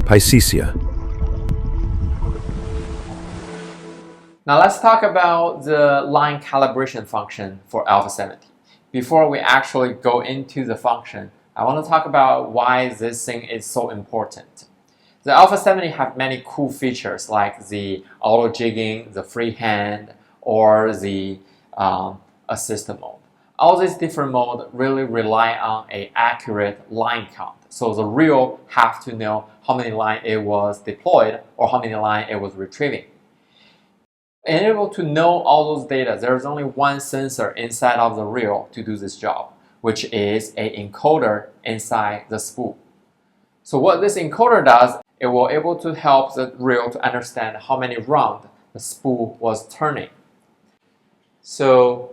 Piscisea. Now let's talk about the line calibration function for Alpha 70. Before we actually go into the function, I want to talk about why this thing is so important. The Alpha 70 have many cool features like the auto jigging, the freehand, or the assist mode. All these different modes really rely on an accurate line count. So the reel have to know how many lines it was deployed or how many lines it was retrieving. In able to know all those data, there's only one sensor inside of the reel to do this job, which is an encoder inside the spool. So what this encoder does, it will able to help the reel to understand how many rounds the spool was turning. So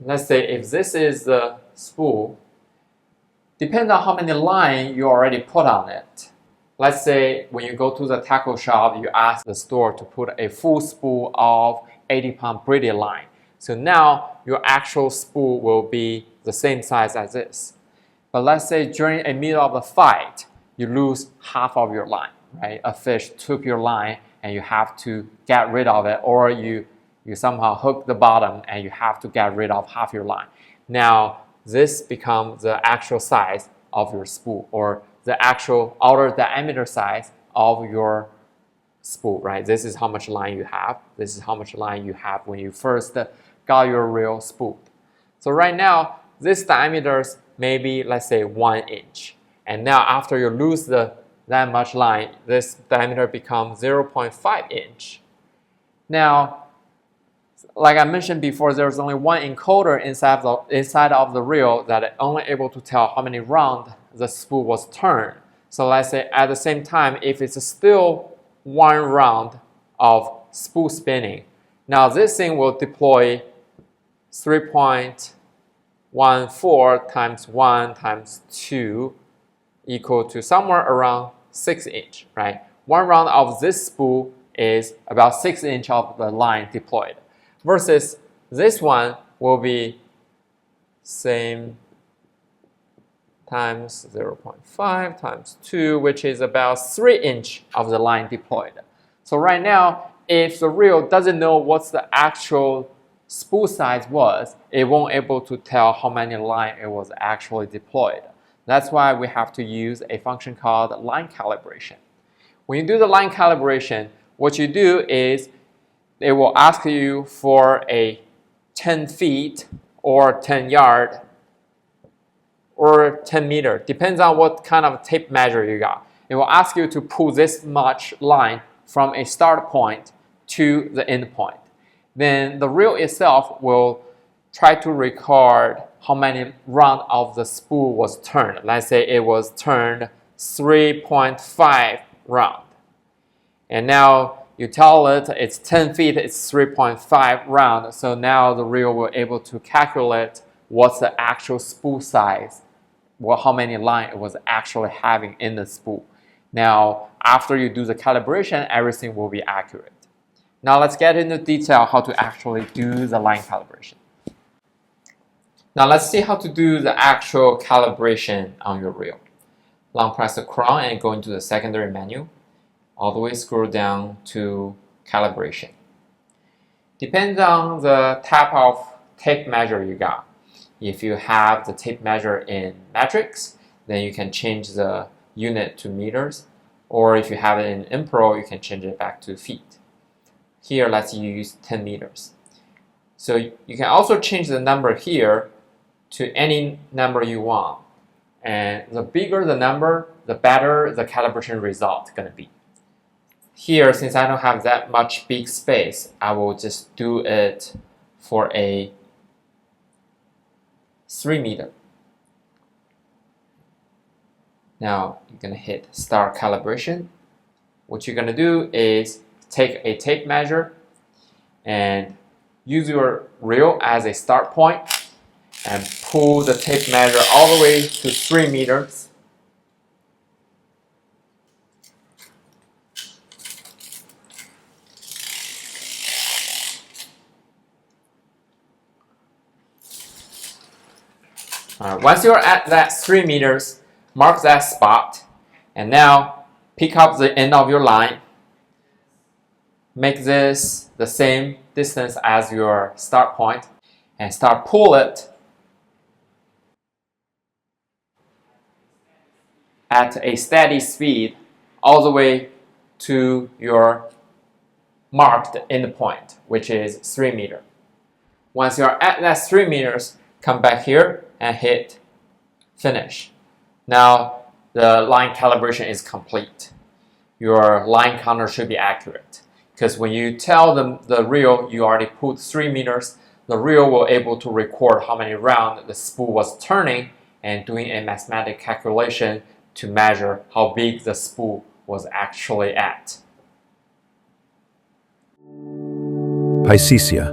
let's say if this is the spool, depends on how many lines you already put on it. Let's say when you go to the tackle shop, you ask the store to put a full spool of 80-pound braided line. So now your actual spool will be the same size as this. But let's say during a middle of a fight, you lose half of your line, right? A fish took your line and you have to get rid of it, or you somehow hook the bottom and you have to get rid of half your line. Now this becomes the actual size of your spool, or the actual outer diameter size of your spool, right? This is how much line you have. This is how much line you have when you first got your reel spooled. So right now, this diameter may be, let's say, 1 inch. And now after you lose that much line, this diameter becomes 0.5 inch. Now, like I mentioned before, there's only one encoder inside of the reel that is only able to tell how many rounds the spool was turned. So let's say at the same time, if it's still 1 round of spool spinning, now this thing will deploy 3.14 times 1 times 2 equal to somewhere around 6 inch, right? 1 round of this spool is about 6 inch of the line deployed, versus this one will be same times 0.5 times 2, which is about 3 inch of the line deployed. So right now, if the reel doesn't know what the actual spool size was, it won't able to tell how many line it was actually deployed. That's why we have to use a function called line calibration. When you do the line calibration, what you do is it will ask you for a 10 feet or 10 yard or 10 meter, depends on what kind of tape measure you got. It will ask you to pull this much line from a start point to the end point. Then the reel itself will try to record how many rounds of the spool was turned. Let's say it was turned 3.5 round. And now you tell it it's 10 feet, it's 3.5 round. So now the reel will able to calculate what's the actual spool size, how many lines it was actually having in the spool. Now, after you do the calibration, everything will be accurate. Now let's get into detail how to actually do the line calibration. Now let's see how to do the actual calibration on your reel. Long press the crown and go into the secondary menu. All the way scroll down to calibration. Depends on the type of tape measure you got. If you have the tape measure in metrics, then you can change the unit to meters. Or if you have it in Impro, you can change it back to feet. Here, let's use 10 meters. So you can also change the number here to any number you want. And the bigger the number, the better the calibration result is going to be. Here, since I don't have that much big space, I will just do it for a 3 meter. Now you're going to hit start calibration. What you're going to do is take a tape measure and use your reel as a start point and pull the tape measure all the way to 3 meters. Once you're at that 3 meters, mark that spot, and now pick up the end of your line, make this the same distance as your start point, and start pull it at a steady speed all the way to your marked endpoint, which is 3 meters. Once you're at that 3 meters, come back here and hit finish. Now the line calibration is complete. Your line counter should be accurate, because when you tell the reel you already pulled 3 meters, the reel will able to record how many rounds the spool was turning and doing a mathematical calculation to measure how big the spool was actually at. Piscisea,